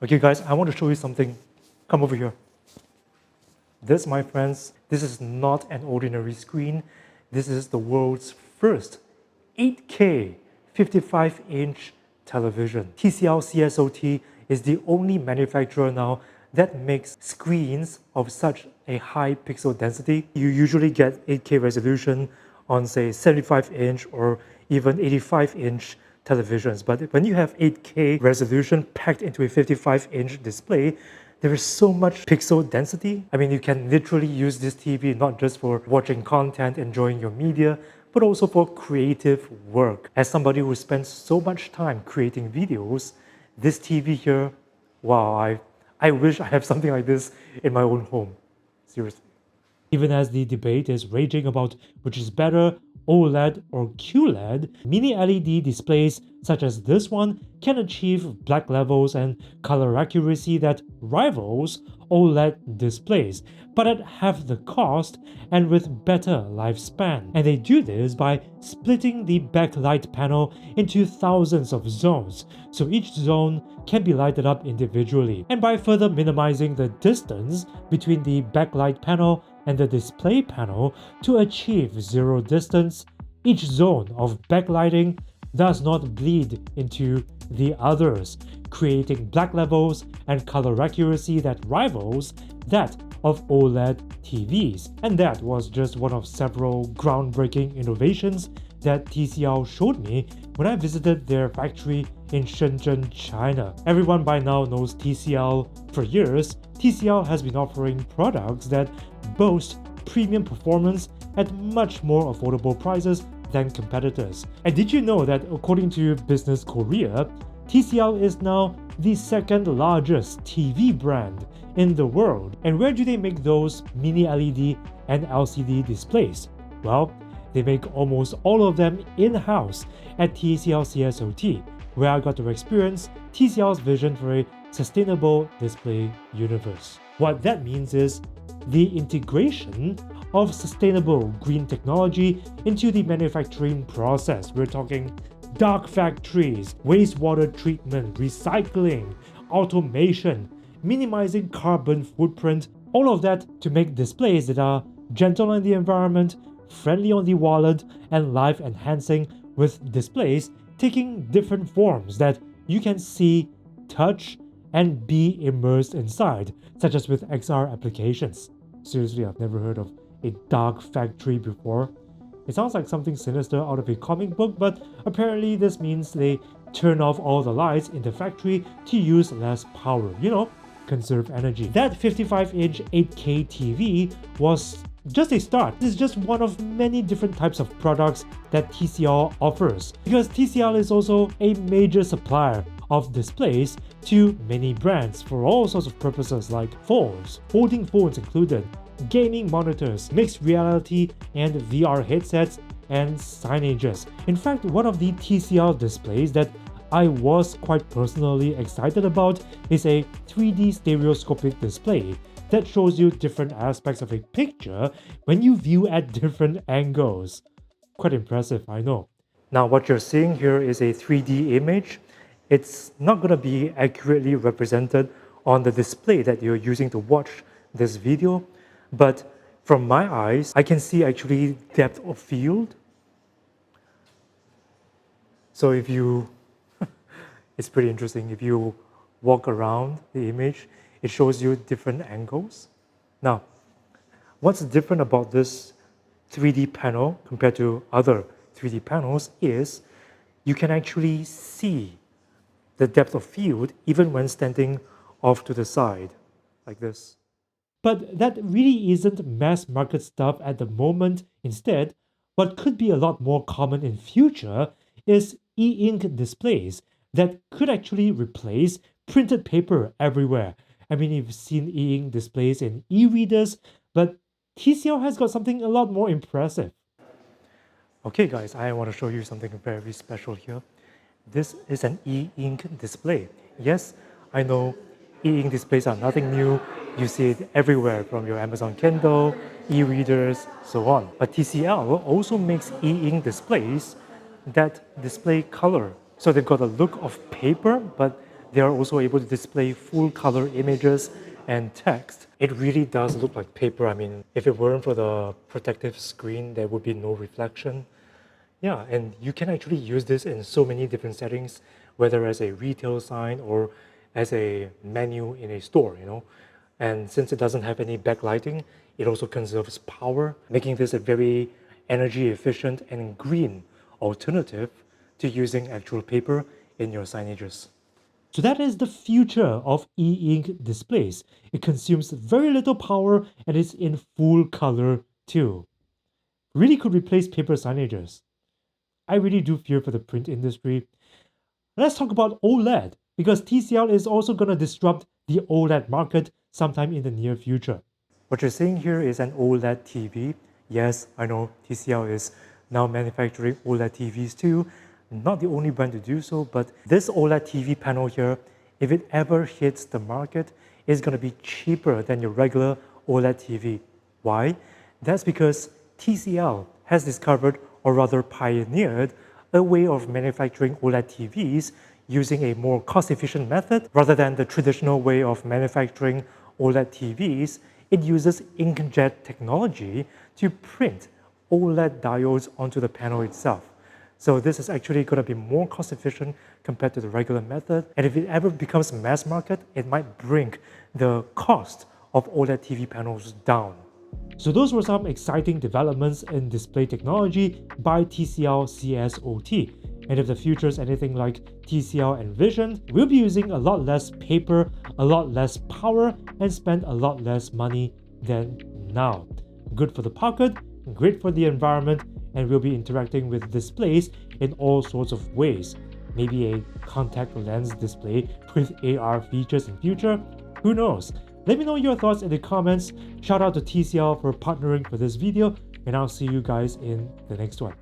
Okay guys, I want to show you something. Come over here. This, my friends, this is not an ordinary screen. This is the world's first 8K 55-inch television. TCL CSOT is the only manufacturer now that makes screens of such a high pixel density. You usually get 8K resolution on say 75-inch or even 85-inch televisions. But when you have 8K resolution packed into a 55-inch display, there is so much pixel density. I mean, you can literally use this TV not just for watching content, enjoying your media, but also for creative work. As somebody who spends so much time creating videos, this TV here, wow, I wish I have something like this in my own home. Seriously. Even as the debate is raging about which is better, OLED or QLED, mini-LED displays such as this one can achieve black levels and color accuracy that rivals OLED displays, but at half the cost and with better lifespan. And they do this by splitting the backlight panel into thousands of zones, so each zone can be lighted up individually, and by further minimizing the distance between the backlight panel and the display panel to achieve zero distance, each zone of backlighting does not bleed into the others, creating black levels and color accuracy that rivals that of OLED TVs. And that was just one of several groundbreaking innovations that TCL showed me when I visited their factory in Shenzhen, China. Everyone by now knows TCL. For years, TCL has been offering products that boast premium performance at much more affordable prices than competitors. And did you know that according to Business Korea, TCL is now the second largest TV brand in the world? And where do they make those mini LED and LCD displays? Well, they make almost all of them in-house at TCL CSOT, where I got to experience TCL's vision for a sustainable display universe. What that means is the integration of sustainable green technology into the manufacturing process. We're talking dark factories, wastewater treatment, recycling, automation, minimizing carbon footprint, all of that to make displays that are gentle on the environment, friendly on the wallet, and life-enhancing, with displays taking different forms that you can see, touch, and be immersed inside, such as with XR applications. Seriously, I've never heard of a dark factory before. It sounds like something sinister out of a comic book, but apparently this means they turn off all the lights in the factory to use less power, conserve energy. That 55-inch 8K TV was just a start. This is just one of many different types of products that TCL offers, because TCL is also a major supplier of displays to many brands for all sorts of purposes like phones, folding phones included, gaming monitors, mixed reality and VR headsets, and signages. In fact, one of the TCL displays that I was quite personally excited about is a 3D stereoscopic display that shows you different aspects of a picture when you view at different angles. Quite impressive, I know. Now what you're seeing here is a 3D image. It's not going to be accurately represented on the display that you're using to watch this video, but from my eyes, I can see actually depth of field. So if you, it's pretty interesting, if you walk around the image, it shows you different angles. Now, what's different about this 3D panel compared to other 3D panels is you can actually see the depth of field even when standing off to the side, like this. But that really isn't mass market stuff at the moment. Instead, what could be a lot more common in future is e-ink displays that could actually replace printed paper everywhere. I mean, you've seen e-ink displays in e-readers, but TCL has got something a lot more impressive. Okay guys, I want to show you something very special here. This is an e-ink display. Yes, I know e-ink displays are nothing new. You see it everywhere from your Amazon Kindle, e-readers, so on. But TCL also makes e-ink displays that display color. So they've got a look of paper, but they are also able to display full color images and text. It really does look like paper. I mean, if it weren't for the protective screen, there would be no reflection. Yeah, and you can actually use this in so many different settings, whether as a retail sign or as a menu in a store, you know. And since it doesn't have any backlighting, it also conserves power, making this a very energy efficient and green alternative to using actual paper in your signages. So that is the future of e-ink displays. It consumes very little power and is in full color too. Really could replace paper signages. I really do fear for the print industry. Let's talk about OLED, because TCL is also going to disrupt the OLED market sometime in the near future. What you're seeing here is an OLED TV. Yes, I know TCL is now manufacturing OLED TVs too. Not the only brand to do so, but this OLED TV panel here, if it ever hits the market, is going to be cheaper than your regular OLED TV. Why? That's because TCL has discovered, or rather pioneered, a way of manufacturing OLED TVs using a more cost-efficient method. Rather than the traditional way of manufacturing OLED TVs, it uses inkjet technology to print OLED diodes onto the panel itself. So this is actually going to be more cost-efficient compared to the regular method. And if it ever becomes mass market, it might bring the cost of OLED TV panels down. So those were some exciting developments in display technology by TCL CSOT. And if the future is anything like TCL envisioned, we'll be using a lot less paper, a lot less power, and spend a lot less money than now. Good for the pocket, great for the environment, and we'll be interacting with displays in all sorts of ways. Maybe a contact lens display with AR features in future, who knows? Let me know your thoughts in the comments. Shout out to TCL for partnering for this video, and I'll see you guys in the next one.